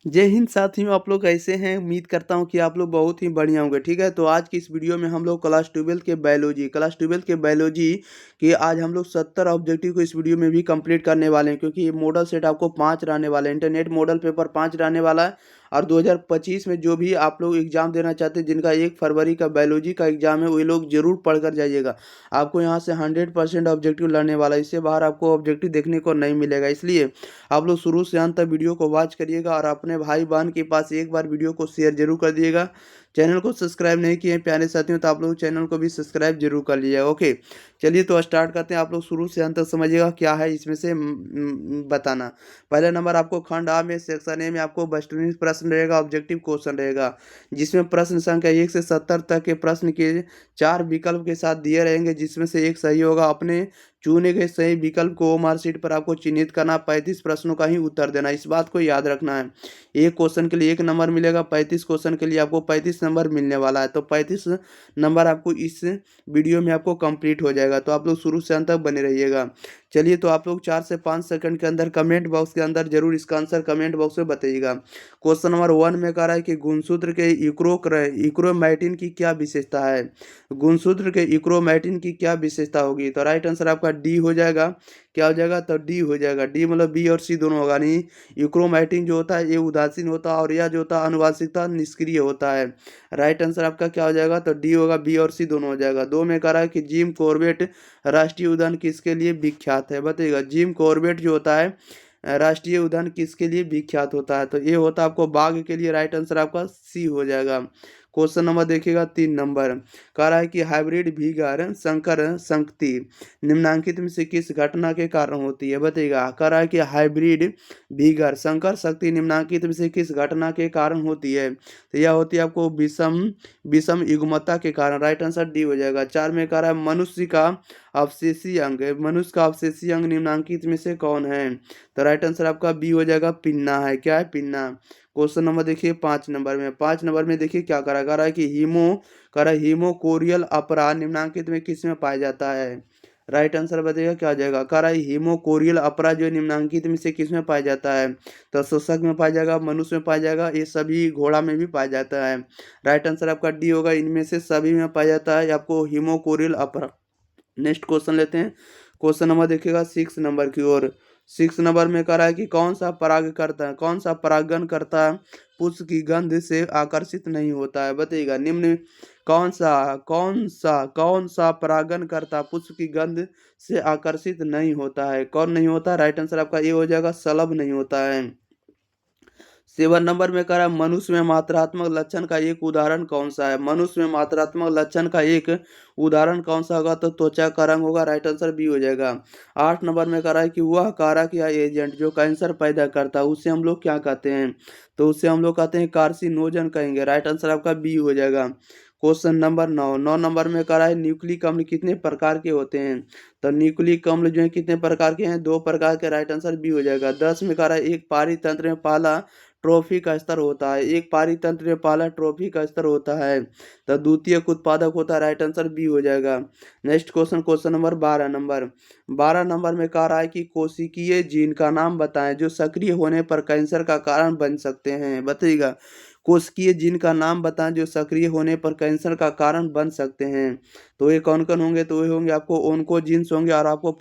जय हिंद साथियों, आप लोग कैसे हैं? उम्मीद करता हूं कि आप लोग बहुत ही बढ़िया होंगे। ठीक है, तो आज की इस वीडियो में हम लोग क्लास 12 के बायोलॉजी के आज हम लोग 70 ऑब्जेक्टिव को इस वीडियो में भी कंप्लीट करने वाले हैं, क्योंकि ये मॉडल सेट आपको 5 रहने वाला है। इंटरनेट मॉडल पेपर 5 रहने वाला है। और 2025 में जो भी आप लोग एग्जाम देना चाहते हैं, जिनका 1 फरवरी का बायोलॉजी का एग्जाम है, वही लोग जरूर पढ़ कर जाइएगा। आपको यहाँ से 100% ऑब्जेक्टिव लड़ने वाला है। इससे बाहर आपको ऑब्जेक्टिव देखने को नहीं मिलेगा। इसलिए आप लोग शुरू से अंत तक वीडियो को वॉच करिएगा और अपने भाई बहन के पास एक बार वीडियो को शेयर जरूर कर दिएगा। चैनल को सब्सक्राइब नहीं किए हैं प्यारे साथियों, तो आप लोग चैनल को भी सब्सक्राइब जरूर कर लीजिएगा। ओके, चलिए तो स्टार्ट करते हैं। आप लोग शुरू से अंत तक समझिएगा क्या है इसमें से बताना। पहले नंबर आपको खंड आ में सेक्शन ए में आपको बस्टनिक प्रश्न रहेगा, ऑब्जेक्टिव क्वेश्चन रहेगा, जिसमें प्रश्न संख्या 1 से 70 तक के प्रश्न के 4 विकल्प के साथ दिए रहेंगे, जिसमें से एक सही होगा। अपने चुने गए सही विकल्प को मार्कशीट पर आपको चिन्हित करना, 35 प्रश्नों का ही उत्तर देना। इस बात को याद रखना है। एक क्वेश्चन के लिए 1 नंबर मिलेगा, 35 क्वेश्चन के लिए आपको 35 नंबर मिलने वाला है। तो 35 नंबर आपको इस वीडियो में आपको कंप्लीट हो जाएगा। तो आप लोग शुरू से अंत तक बने रहिएगा। चलिए, तो आप लोग 4 से 5 सेकंड के अंदर कमेंट बॉक्स के अंदर जरूर इसका आंसर कमेंट बॉक्स में बताइएगा। क्वेश्चन नंबर 1 में कह रहा है कि गुणसूत्र के इक्रोमैटिन की क्या विशेषता है। गुणसूत्र के इक्रोमैटिन की क्या विशेषता होगी? तो राइट आंसर आपका डी हो जाएगा। क्या हो जाएगा? तो डी हो जाएगा। डी मतलब बी और सी दोनों होगा। नहीं, इक्रोमैटिन जो होता है ये उदासीन होता है, और यह जो होता है आनुवंशिकता निष्क्रिय होता है। राइट आंसर आपका क्या हो जाएगा? तो डी होगा। बी और सी दोनों हो जाएगा। 2 में कह रहा है कि जिम कॉर्बेट राष्ट्रीय उद्यान किसके लिए विख्यात है? बताइएगा। जिम कॉर्बेट जो होता है राष्ट्रीय उद्यान किसके लिए विख्यात होता है? तो ये होता है आपको बाघ के लिए। राइट आंसर आपका सी हो जाएगा। क्वेश्चन नंबर देखिएगा 3 नंबर। कह रहा है कि हाइब्रिड भीगर संकर संगति निम्नांकित में से किस घटना के कारण होती है? बताइएगा। कह रहा है कि हाइब्रिड भीगर संकर शक्ति निम्नांकित में से किस घटना के कारण होती है? तो यह होती है आपको विषम विषम युग्मता के कारण। राइट आंसर डी हो जाएगा। 4 में कह रहा है मनुष्य का अवशेषीय अंग निम्नांकित में से कौन है? तो राइट आंसर आपका बी हो जाएगा। पिन्ना है। क्या है? पिन्ना। क्वेश्चन नंबर देखिए 5 नंबर में देखिए क्या करा है कि हीमोकोरियल अपराध निम्नांकित में किस में पाया जाता है? राइट आंसर बताइएगा क्या आ जाएगा। कह रहा है हीमोकोरियल अपराध जो निम्नांकित में से किस में पाया जाता है? तो शोषक में पाया जाएगा, मनुष्य में पाया जाएगा, ये सभी घोड़ा में भी पाया जाता है। राइट आंसर आपका डी होगा। इनमें से सभी में पाया जाता है आपको हीमोकोरियल अपराध। नेक्स्ट क्वेश्चन लेते हैं। क्वेश्चन नंबर देखिएगा 6 नंबर की ओर। 6 नंबर में कह रहा है कि कौन सा परागण करता पुष्प की गंध से आकर्षित नहीं होता है? बताइएगा। निम्न कौन सा परागण करता पुष्प की गंध से आकर्षित नहीं होता है? कौन नहीं होता? राइट आंसर आपका ये हो जाएगा। शलभ नहीं होता है। 7 नंबर में कह रहा है मनुष्य में मात्रात्मक लक्षण का एक उदाहरण कौन सा है? मनुष्य में मात्रात्मक लक्षण का एक उदाहरण कौन सा होगा? तो त्वचा का रंग होगा। राइट आंसर बी हो जाएगा। 8 नंबर में कह रहा है कि वह कारक या एजेंट जो कैंसर पैदा करता है उसे हम लोग क्या कहते हैं? तो उसे हम लोग कहते हैं कार्सिनोजन कहेंगे। राइट आंसर आपका बी हो जाएगा। क्वेश्चन नंबर 9 नंबर में कह रहा है न्यूक्लिक अम्ल कितने प्रकार के होते हैं? तो न्यूक्लिक अम्ल जो है कितने प्रकार के हैं? 2 प्रकार के। राइट आंसर बी हो जाएगा। 10 में कह रहा है एक पारितंत्र में पहला ट्रॉफी का स्तर होता है। एक पारितंत्र में पहला ट्रॉफी का स्तर होता है, तो द्वितीयक उत्पादक होता है। राइट आंसर बी हो जाएगा। नेक्स्ट क्वेश्चन नंबर 12 नंबर में कह रहा है कि कोशिकीय जीन का नाम बताएं जो सक्रिय होने पर कैंसर का कारण बन सकते हैं। बताइएगा। कोशिकीय जीन का नाम बताएं जो सक्रिय होने पर कैंसर का कारण बन सकते हैं। तो ये कौन कौन होंगे? तो ये होंगे आपको ओन्कोजीन्स होंगे, और आपको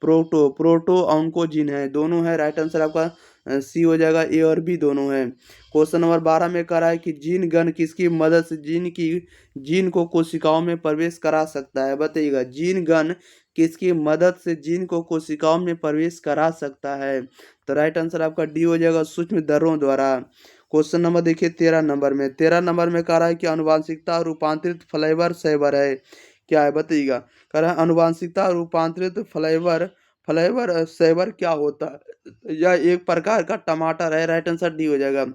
प्रोटो ऑन्कोजीन है, दोनों है। राइट आंसर आपका सी हो जाएगा। ए और बी दोनों है। क्वेश्चन नंबर 12 में कह रहा है कि जीन गन किसकी मदद से जीन को कोशिकाओं में प्रवेश करा सकता है? बताइएगा। जीन गन किसकी मदद से जीन को कोशिकाओं में प्रवेश करा सकता है? तो राइट आंसर आपका डी हो जाएगा। सूक्ष्म दर्रों द्वारा। क्वेश्चन नंबर देखिए 13 नंबर में कह रहा है कि आनुवांशिकता रूपांतरित फ्लेवर सेवर है। क्या है? बताइएगा। कह रहा है आनुवांशिकता रूपांतरित फ्लेवर सेवर क्या होता है? यह एक प्रकार का टमाटर है। राइट आंसर डी हो जाएगा।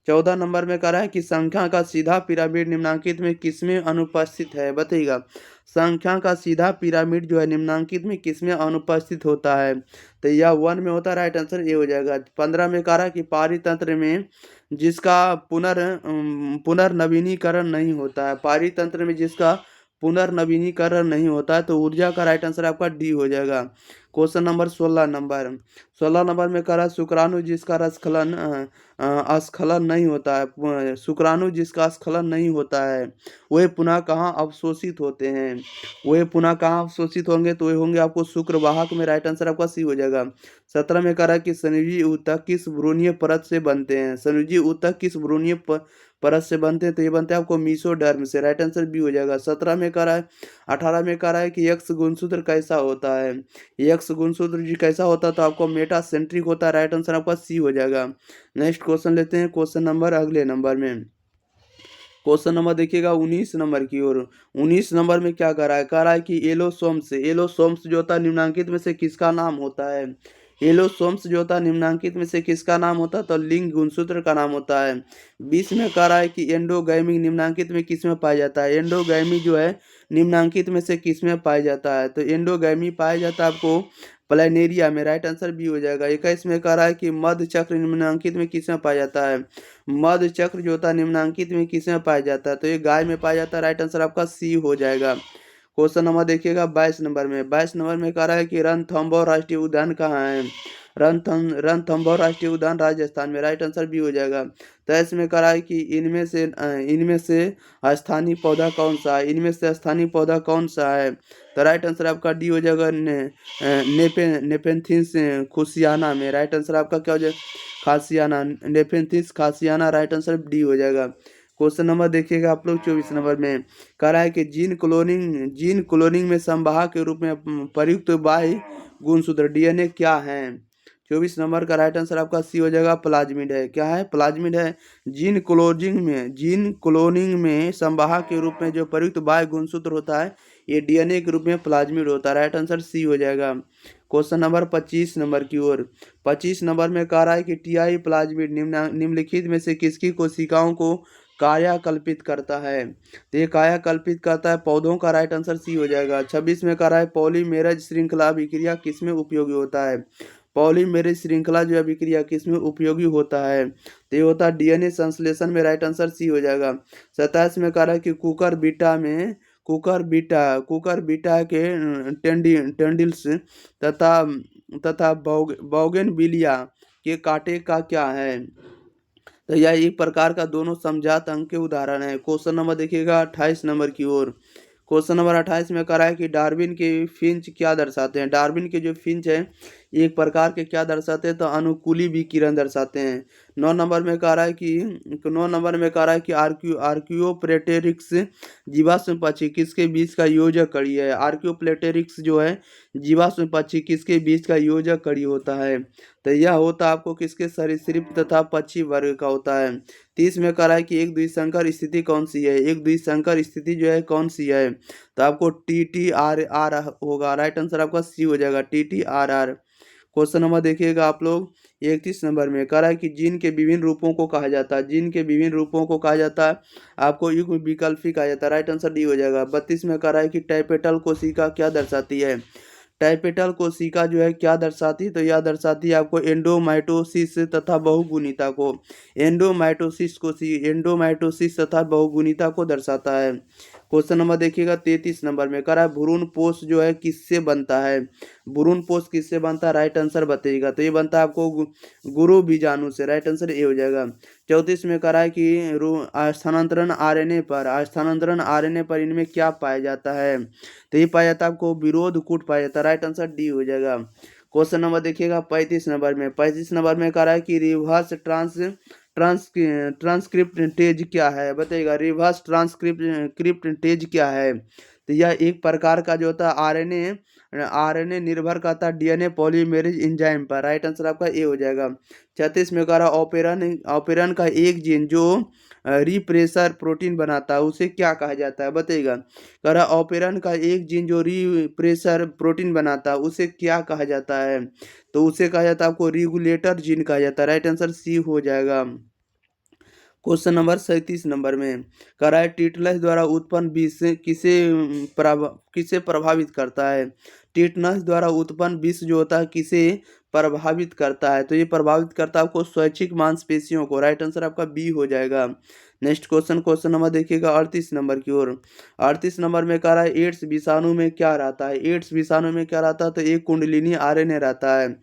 14 नंबर में कह रहा है कि संख्या का सीधा पिरामिड निम्नांकित में किसमें अनुपस्थित है? बताइएगा। संख्या का सीधा पिरामिड जो है निम्नांकित में किसमें अनुपस्थित होता है? तो यह 1 में होता है। राइट आंसर ये हो जाएगा। 15 में कह रहा है कि पारितंत्र में जिसका पुनर्नवीनीकरण नहीं होता है, पारितंत्र में जिसका पुनर्नवीनीकरण नहीं होता है, तो ऊर्जा का राइट आंसर आपका डी हो जाएगा। क्वेश्चन नंबर 16 नंबर में कह रहा है शुक्राणु जिसका स्खलन नहीं होता है, शुक्राणु जिसका स्खलन नहीं होता है वे पुनः कहाँ अवशोषित होते हैं, वे पुनः कहाँ अवशोषित होंगे, तो वे होंगे आपको शुक्रवाहक में। राइट आंसर आपका सी हो जाएगा। 17 में कह रहा है कि संयोजी ऊतक किस भ्रूणीय परत से बनते हैं, संयोजी ऊतक किस भ्रूणीय परत से बनते हैं, तो ये बनते हैं आपको मीसोडर्म से। राइट आंसर बी हो जाएगा। 17 में कह रहा है 18 में कह रहा है कि यक्ष गुणसूत्र कैसा होता है, यक्ष गुणसूत्र जी कैसा होता है, तो आपको मेटासेंट्रिक होता है। राइट आंसर आपका सी हो जाएगा। नेक्स्ट क्वेश्चन लेते हैं, क्वेश्चन नंबर अगले नंबर में। क्वेश्चन नंबर देखिएगा 19 नंबर की ओर। 19 नंबर में क्या कह रहा है कि एलोसोम्स जो होता है निम्नांकित में से किसका नाम होता है, एलोसोम्स जो होता है निम्नांकित में से किसका नाम होता है, तो लिंग गुणसूत्र का नाम होता है। 20 में कह रहा है कि एंडोगैमी निम्नांकित में किस में पाया जाता है, एंडोगैमी जो है निम्नांकित में से किस में पाया जाता है, तो एंडोगैमी पाया जाता है आपको प्लानेरिया में। राइट आंसर बी हो जाएगा। 21 में कह रहा है कि मध्य चक्र निम्नांकित में किस में पाया जाता है, मध्य चक्र जो होता है निम्नांकित में किस में पाया जाता है, तो ये गाय में पाया जाता है। राइट आंसर आपका सी हो जाएगा। क्वेश्चन नंबर देखिएगा 22 नंबर में। 22 नंबर में कह रहा है कि रणथंभौर राष्ट्रीय उद्यान कहाँ है, रणथंभौर राष्ट्रीय उद्यान राजस्थान में। राइट आंसर बी हो जाएगा। तो इसमें कह रहा है कि इनमें से स्थानीय पौधा कौन सा है, इनमें से स्थानीय पौधा कौन सा है, तो राइट आंसर आपका डी हो जाएगा नेपेंथिस खुशियाना में। राइट आंसर आपका क्या हो जाएगा, khasiana, Nepenthes khasiana. Right answer D हो जाएगा। क्वेश्चन नंबर देखिएगा आप लोग 24 नंबर में। कह रहा है कि जीन क्लोनिंग में संवाहक के रूप में प्रयुक्त बाह्य गुणसूत्र डीएनए क्या है। 24 नंबर का राइट आंसर आपका सी हो जाएगा, प्लाज्मिड है। क्या है, प्लाज्मिड है। जीन क्लोनिंग में संवाहक के रूप में जो प्रयुक्त बाह्य गुणसूत्र होता है ये डीएनए के रूप में प्लाज्मिड होता है। राइट आंसर सी हो जाएगा। क्वेश्चन नंबर 25 नंबर की ओर। 25 नंबर में कह रहा है कि टीआई प्लाज्मिड निम्नलिखित में से किसकी कोशिकाओं को कायाकल्पित करता है, तो ये कायाकल्पित करता है पौधों का। राइट आंसर सी हो जाएगा। 26 में कह रहा है पॉलीमेरेज श्रृंखला अभिक्रिया किसमें उपयोगी होता है, पॉलीमेरेज श्रृंखला जो अभिक्रिया किसमें उपयोगी होता है, तो ये होता है डीएनए संश्लेषण में। राइट आंसर सी हो जाएगा। 27 में कह रहा है कि कुकर बीटा के टेंडिल्स तथा बोगेनविलिया के कांटे का क्या है, तो यह एक प्रकार का दोनों समजात अंग के उदाहरण है। क्वेश्चन नंबर देखिएगा 28 नंबर की ओर। क्वेश्चन नंबर 28 में कह रहा है कि डार्विन के फिंच क्या दर्शाते हैं, डार्विन के जो फिंच है एक प्रकार के क्या दर्शाते हैं, तो अनुकूली विकिरण दर्शाते हैं। 9 नंबर में कह रहा है कि आर्कियोप्टेरिक्स जीवाश्म पक्षी किसके बीच का योजक कड़ी है, आर्कियोप्टेरिक्स जो है जीवाश्म पक्षी किसके बीच का योजक कड़ी होता है, तो यह होता आपको किसके, सरीसृप तथा पक्षी वर्ग का होता है। 30 में कह रहा है कि एक द्विसंकर स्थिति कौन सी है, एक द्विसंकर स्थिति जो है कौन सी है, तो आपको TTRR होगा। राइट आंसर आपका सी हो जाएगा, TTRR। क्वेश्चन नंबर देखिएगा आप लोग 31 नंबर में। कह रहा है कि जीन के विभिन्न रूपों को कहा जाता है, जीन के विभिन्न रूपों को कहा जाता है आपको युग्म विकल्पी कहा जाता है। राइट आंसर डी हो जाएगा। 32 में कह रहा है कि टाइपेटल कोशिका क्या दर्शाती है, टाइपेटल कोशिका जो है क्या दर्शाती है, तो यह दर्शाती है आपको एंडोमाइटोसिस तथा बहुगुणिता को, एंडोमाइटोसिस तथा बहुगुणिता को दर्शाता है। क्वेश्चन नंबर देखिएगा 33 नंबर में। कह रहा है भ्रूण पोष जो है किससे बनता है, भ्रूण पोष किससे बनता है, राइट आंसर बताइएगा, तो ये बनता है आपको गुरु बीजाणु से। राइट आंसर ए हो जाएगा। 34 में कह रहा है कि स्थानांतरण आरएनए पर इनमें क्या पाया जाता है, तो ये पाया जाता है आपको विरोध कूट पाया जाता है। राइट आंसर डी हो जाएगा। क्वेश्चन नंबर देखिएगा 35 नंबर में। 35 नंबर में कह रहा है कि रिवर्स ट्रांसक्रिप्टेज क्या है, बताइएगा, रिवर्स ट्रांसक्रिप्टेज क्या है, तो यह एक प्रकार का जो होता है आरएनए निर्भर करता है डीएनए पॉलीमेरेज एंजाइम पर। राइट आंसर आपका ए हो जाएगा। 36 में कह रहा ऑपेरन का एक जीन जो रिप्रेसर प्रोटीन बनाता है उसे क्या कहा जाता है, बताइएगा। कह रहा ऑपेरन का एक जीन जो रिप्रेसर प्रोटीन बनाता है उसे क्या कहा जाता है, तो उसे कहा जाता है आपको रेगुलेटर जीन कहा जाता है। राइट आंसर सी हो जाएगा। क्वेश्चन नंबर 37 नंबर में। कह रहा है टिटनस द्वारा उत्पन्न विष किसे प्रभावित करता है, टिटनस द्वारा उत्पन्न विष जो होता है किसे प्रभावित करता है, तो ये प्रभावित करता है आपको स्वैच्छिक मांसपेशियों को। राइट आंसर आपका बी हो जाएगा। नेक्स्ट क्वेश्चन, क्वेश्चन नंबर देखिएगा 38 नंबर की ओर। 38 नंबर में कह रहा है एड्स विषाणु में क्या रहता है। एड्स विषाणु में क्या रहता है, तो एक कुंडलिनी आरएनए रहता है।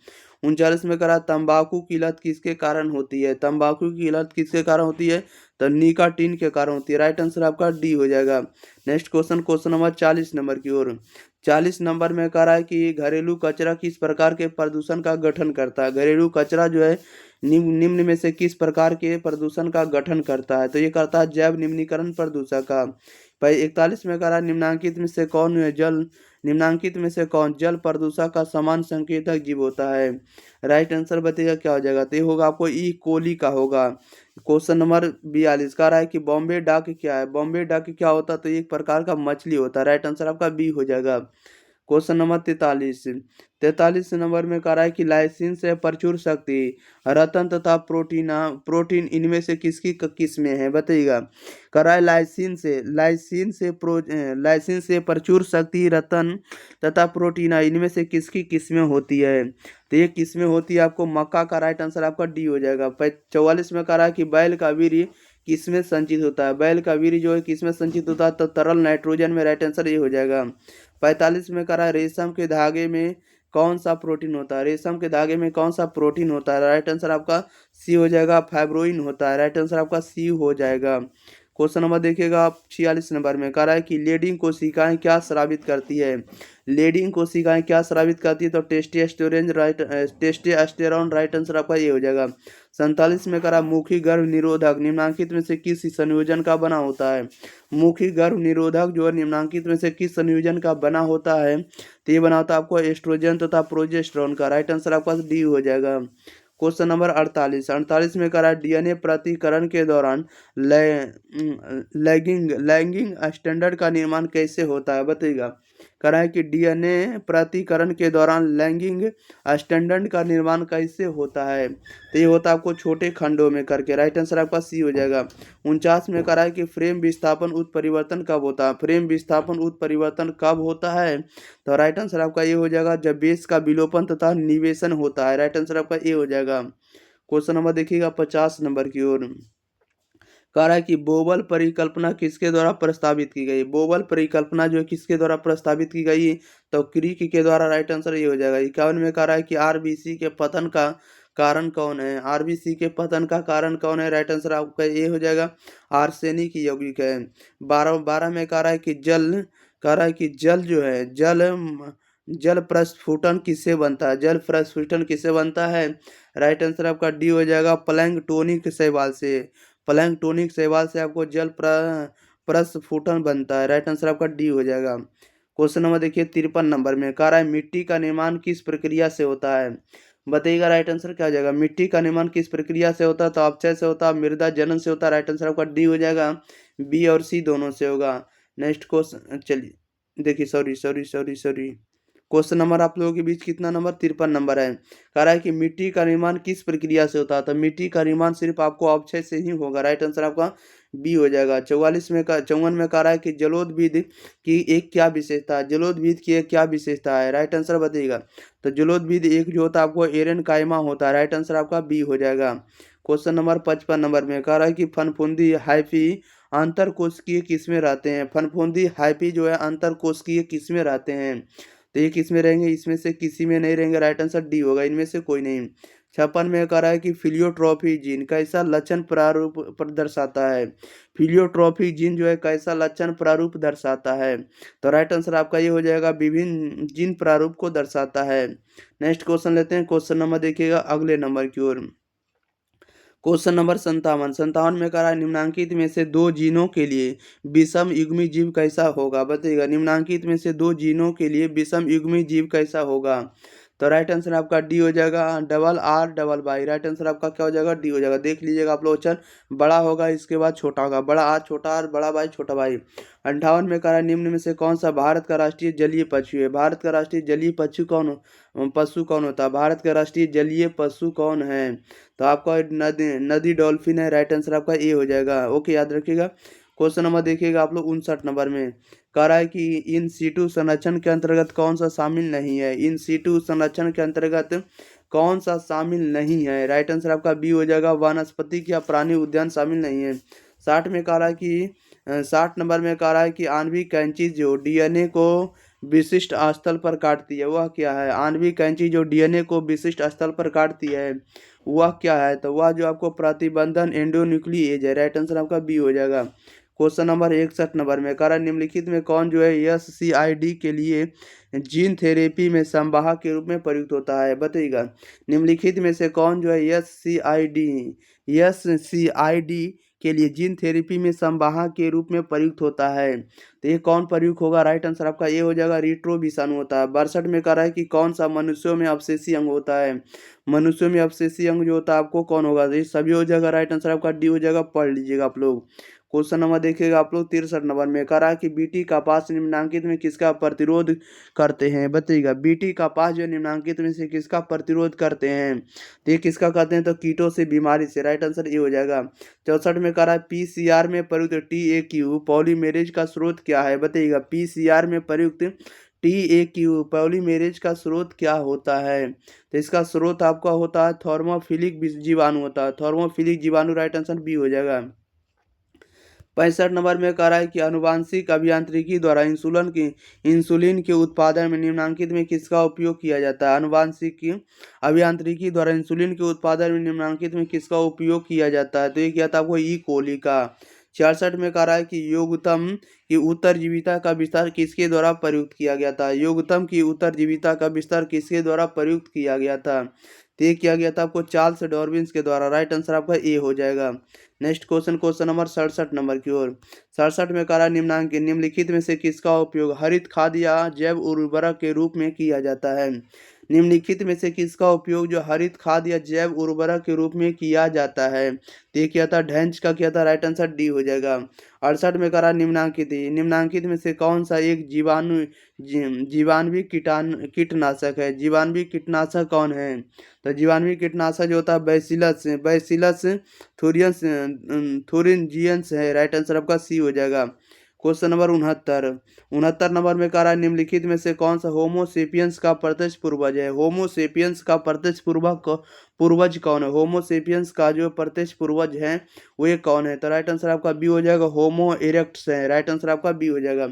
39 में कह रहा है तंबाकू की लत किसके कारण होती है। तंबाकू की लत किसके कारण होती है, तो निकाटीन के कारण होती है। राइट आंसर आपका डी हो जाएगा। Next question, question number 40 number की ओर। 40 नंबर में कह रहा है कि घरेलू कचरा किस प्रकार के प्रदूषण का गठन करता है। घरेलू कचरा जो है निम्न में से किस प्रकार के प्रदूषण का गठन करता है, तो ये करता है जैव निम्नीकरण प्रदूषक का। भाई 41 में कह रहा है निम्नांकित में से कौन जल प्रदूषक का समान संकेतक जीव होता है। राइट आंसर बताइएगा क्या हो जाएगा, तो ये होगा आपको ई कोली का होगा। क्वेश्चन नंबर 42 कह रहा है कि बॉम्बे डक क्या है। बॉम्बे डक क्या होता है, तो एक प्रकार का मछली होता है। राइट आंसर आपका बी हो जाएगा। क्वेश्चन नंबर 43 नंबर में कह रहा है कि लाइसिन से प्रचुर शक्ति, रतन तथा प्रोटीन इनमें से किसकी किस्में हैं, बताइएगा। कह रहा है लाइसिन से प्रचुर शक्ति, रतन तथा प्रोटीन इनमें से किसकी किस्में होती है, तो ये किस्में होती है आपको मक्का का। राइट आंसर आपका डी हो जाएगा। 44 में कह रहा है कि बैल का वीर्य किसमें संचित होता है। बैल का वीर्य जो है किसमें संचित होता है, तो तरल नाइट्रोजन में। राइट आंसर ये हो जाएगा। 45 में कह रहा है रेशम के धागे में कौन सा प्रोटीन होता है। रेशम के धागे में कौन सा प्रोटीन होता है, राइट आंसर आपका सी हो जाएगा। फाइब्रोइन होता है। राइट आंसर आपका सी हो जाएगा। क्वेश्चन नंबर देखिएगा आप 46 नंबर में कह रहा है कि लेडिंग कोशिकाएं क्या स्रावित करती है। लेडिंग कोशिकाएं क्या स्रावित करती है, तो टेस्टोस्टेरोन। राइट आंसर आपका ये हो जाएगा। 47 में कह रहा है मुखी गर्भ निरोधक निम्नांकित में से किस संयोजन का बना होता है। मुखी गर्भ निरोधक जो है निम्नांकित में से किस संयोजन का बना होता है, तो ये बना होता है आपको एस्ट्रोजन तथा प्रोजेस्टेरोन का। राइट आंसर आपका डी हो जाएगा। क्वेश्चन नंबर 48 में कह रहा है डीएनए प्रतिकरण के दौरान लैगिंग स्टैंडर्ड का निर्माण कैसे होता है, बताइएगा। कह रहा है कि डीएनए प्रतिकरण के दौरान लैगिंग स्टैंडर्ड का निर्माण कैसे होता है, तो ये होता है आपको छोटे खंडों में करके। राइट आंसर आपका सी हो जाएगा। 49 में कह रहा है कि फ्रेम विस्थापन उत्परिवर्तन कब होता है। फ्रेम विस्थापन उत्परिवर्तन कब होता है, तो राइट आंसर आपका ये हो जाएगा जब बेस का विलोपन तथा निवेशन होता है। राइट आंसर आपका ये हो जाएगा। क्वेश्चन नंबर देखिएगा 50 नंबर की ओर। कह रहा है कि बोबल परिकल्पना किसके द्वारा प्रस्तावित की गई। बोबल परिकल्पना जो है किसके द्वारा प्रस्तावित की गई, तो क्रिक के द्वारा। राइट आंसर ये हो जाएगा। 51 में कह रहा है कि आरबीसी के पतन का कारण कौन है। आरबीसी के पतन का कारण कौन है, राइट आंसर आपका ये हो जाएगा आर्सेनिक यौगिक है। 12 में कह रहा है कि जल जो है जल प्रस्फुटन किससे बनता है। जल प्रस्फुटन किससे बनता है, राइट आंसर आपका डी हो जाएगा प्लैंकटोनिक शैवाल से। प्लैंकटोनिक शैवाल से आपको जल प्रस्फुटन बनता है। राइट आंसर आपका डी हो जाएगा। क्वेश्चन नंबर देखिए 53 नंबर में कह रहा है मिट्टी का निर्माण किस प्रक्रिया से होता है, बताइएगा। राइट आंसर क्या हो जाएगा, मिट्टी का निर्माण किस प्रक्रिया से होता है, तो अपक्षय से होता है, मृदा जनन से होता है। राइट आंसर आपका डी हो जाएगा। बी और सी दोनों से होगा। नेक्स्ट क्वेश्चन चलिए देखिए, सॉरी क्वेश्चन नंबर आप लोगों के बीच कितना नंबर 53 नंबर है। कह रहा है कि मिट्टी का निर्माण किस प्रक्रिया से होता है, तो मिट्टी का निर्माण सिर्फ आपको अपक्षय से ही होगा। राइट आंसर आपका बी हो जाएगा। 54 में कह रहा है कि जलोद्भिद की एक क्या विशेषता है। जलोद्भिद की एक क्या विशेषता है, राइट आंसर बताइएगा। तो जलोद्भिद एक जो होता है आपको एरन कायमा होता है। राइट आंसर आपका बी हो जाएगा। क्वेश्चन नंबर 55 नंबर में कह रहा है कि फनफुंदी हाइफी अंतर कोशिकीय किस्में रहते हैं। फनफुंदी हाइफी जो है अंतर कोशिकीय किस्में रहते हैं, तो ये किस में रहेंगे, इसमें से किसी में नहीं रहेंगे। राइट आंसर डी होगा, इनमें से कोई नहीं। 56 में कह रहा है कि फिलियोट्रॉफी जीन कैसा लक्षण प्रारूप पर दर्शाता है। फिलियोट्रॉफी जीन जो है कैसा लक्षण प्रारूप दर्शाता है, तो राइट आंसर आपका ये हो जाएगा विभिन्न जीन प्रारूप को दर्शाता है। नेक्स्ट क्वेश्चन लेते हैं। क्वेश्चन नंबर देखिएगा अगले नंबर की ओर। क्वेश्चन नंबर 57 में कह रहा है निम्नांकित में से दो जीनों के लिए विषम युग्मी जीव कैसा होगा, बताइएगा। निम्नांकित में से दो जीनों के लिए विषम युग्मी जीव कैसा होगा, तो राइट आंसर आपका डी हो जाएगा RRY। राइट आंसर आपका क्या हो जाएगा, डी हो जाएगा। देख लीजिएगा आप लोग, ऑप्शन बड़ा होगा इसके बाद छोटा होगा, बड़ा आर छोटा आर बड़ा वाई छोटा वाई। 58 में कह रहा है निम्न में से कौन सा भारत का राष्ट्रीय जलीय पशु है। भारत का राष्ट्रीय जलीय पशु कौन होता है। भारत का राष्ट्रीय जलीय पशु कौन है, तो आपका नदी डॉल्फिन है। राइट आंसर आपका ए हो जाएगा। ओके, याद रखिएगा। क्वेश्चन नंबर देखिएगा आप लोग 59 नंबर में कह रहा है कि इन सीटू संरक्षण के अंतर्गत कौन सा शामिल नहीं है। इन सीटू संरक्षण के अंतर्गत कौन सा शामिल नहीं है, राइट आंसर आपका बी हो जाएगा। वनस्पतिक या प्राणी उद्यान शामिल नहीं है। 60 में कह रहा है कि 60 नंबर में कह रहा है कि आणविक कैंची जो डीएनए को विशिष्ट स्थल पर काटती है वह क्या है। आणविक कैंची जो डीएनए को विशिष्ट स्थल पर काटती है वह क्या है, तो वह जो आपको प्रतिबंधन एंडोन्यूक्लिएज है। राइट आंसर आपका बी हो जाएगा। क्वेश्चन नंबर 61 नंबर में कह रहा है निम्नलिखित में कौन जो है SCID के लिए जीन थेरेपी में संवाहक के रूप में प्रयुक्त होता है, बताइएगा। निम्नलिखित में से कौन जो है SCID के लिए जीन थेरेपी में संवाहक के रूप में प्रयुक्त होता है, तो ये कौन प्रयुक्त होगा। राइट आंसर आपका ये हो जाएगा रिट्रो विषाणु होता है। 62 में कह रहा है कि कौन सा मनुष्यों में अवशेषी अंग होता है। मनुष्यों में अवशेषी अंग जो होता है आपको कौन होगा, तो ये सभी हो जाएगा। राइट आंसर आपका डी हो जाएगा, पढ़ लीजिएगा आप लोग। क्वेश्चन नंबर देखिएगा आप लोग 63 नंबर में कह रहा है कि बीटी कपास निम्नांकित में किसका प्रतिरोध करते हैं, बताइएगा। बीटी कपास जो निम्नांकित में से किसका प्रतिरोध करते हैं, तो ये किसका करते हैं, तो कीटों से, बीमारी से। राइट आंसर ये हो जाएगा। 64 में कह रहा है PCR में प्रयुक्त TAQ पॉलीमेरेज का स्रोत क्या है, बताइएगा। PCR में प्रयुक्त TAQ पॉलीमेरेज का स्रोत क्या होता है, तो इसका स्रोत आपका होता है थर्मोफिलिक जीवाणु होता है, थर्मोफिलिक जीवाणु। राइट आंसर बी हो जाएगा। 65 नंबर में कह रहा है कि आनुवांशिक अभियांत्रिकी द्वारा इंसुलिन के उत्पादन में निम्नांकित में किसका उपयोग किया जाता है। आनुवांशिक अभियांत्रिकी द्वारा इंसुलिन के उत्पादन में निम्नांकित में किसका उपयोग किया जाता है, तो ये किया था आपको ई कोली का। 66 में कह रहा है कि योगतम की उत्तरजीविता का विस्तार किसके द्वारा प्रयुक्त किया गया था। योगतम की उत्तरजीविता का विस्तार किसके द्वारा प्रयुक्त किया गया था, तो ये किया गया था आपको चार्ल्स डार्विन के द्वारा। राइट आंसर आपका ए हो जाएगा। नेक्स्ट क्वेश्चन नंबर 67 नंबर की ओर। 67 में कह रहा निम्नलिखित में से किसका उपयोग हरित खाद या जैव उर्वरक के रूप में किया जाता है। निम्नलिखित में से किसका उपयोग जो हरित खाद या जैव उर्वरक के रूप में किया जाता है, तो ये किया था ढेंच का किया था। राइट आंसर डी हो जाएगा। 68 में कह रहा निम्नांकित में से कौन सा एक जीवाणुवी कीटनाशक है। जीवाणुवी कीटनाशक कौन है, तो जीवाणुवी कीटनाशक जो होता है बैसिलस थुरिनजियंस है। राइट आंसर आपका सी हो जाएगा। क्वेश्चन नंबर 69 नंबर में कह रहा है निम्नलिखित में से कौन सा होमोसेपियंस का प्रत्यक्ष पूर्वज है। होमोसेपियंस का प्रत्यक्ष पूर्वज कौन है। होमोसेपियंस का जो प्रत्यक्ष पूर्वज है वो ये कौन है, तो राइट आंसर आपका बी हो जाएगा, होमो इरेक्टस है। राइट आंसर आपका बी हो जाएगा।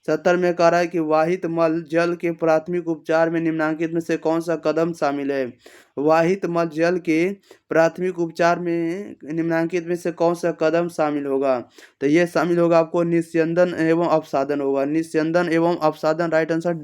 70 में कह रहा है कि वाहित मल जल के प्राथमिक उपचार में निम्नांकित में से कौन सा कदम शामिल है। वाहित मल जल के प्राथमिक उपचार में निम्नांकित में से कौन सा कदम शामिल होगा, तो ये शामिल होगा आपको निस्यंदन एवं अपसादन होगा। निस्यंदन एवं अपसादन। राइट आंसर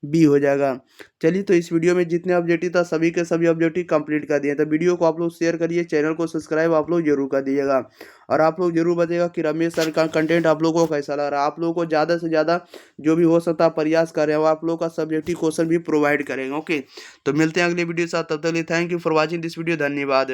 बी हो जाएगा। चलिए, तो इस वीडियो में जितने ऑब्जेक्टिव था सभी के सभी ऑब्जेक्टिव कंप्लीट कर दिए, तो वीडियो को आप लोग शेयर करिए, चैनल को सब्सक्राइब आप लोग जरूर कर दीजिएगा। और आप लोग जरूर बताइएगा कि रमेश सर का कंटेंट आप लोगों को कैसा लग रहा है। आप लोगों को ज़्यादा से ज़्यादा जो भी हो सकता है प्रयास कर रहे हैं वो आप लोगों का सब्जेक्टिव क्वेश्चन भी प्रोवाइड करेंगे। ओके, तो मिलते हैं अगले वीडियो के साथ, तब तक के लिए thank you for watching this video. धन्यवाद।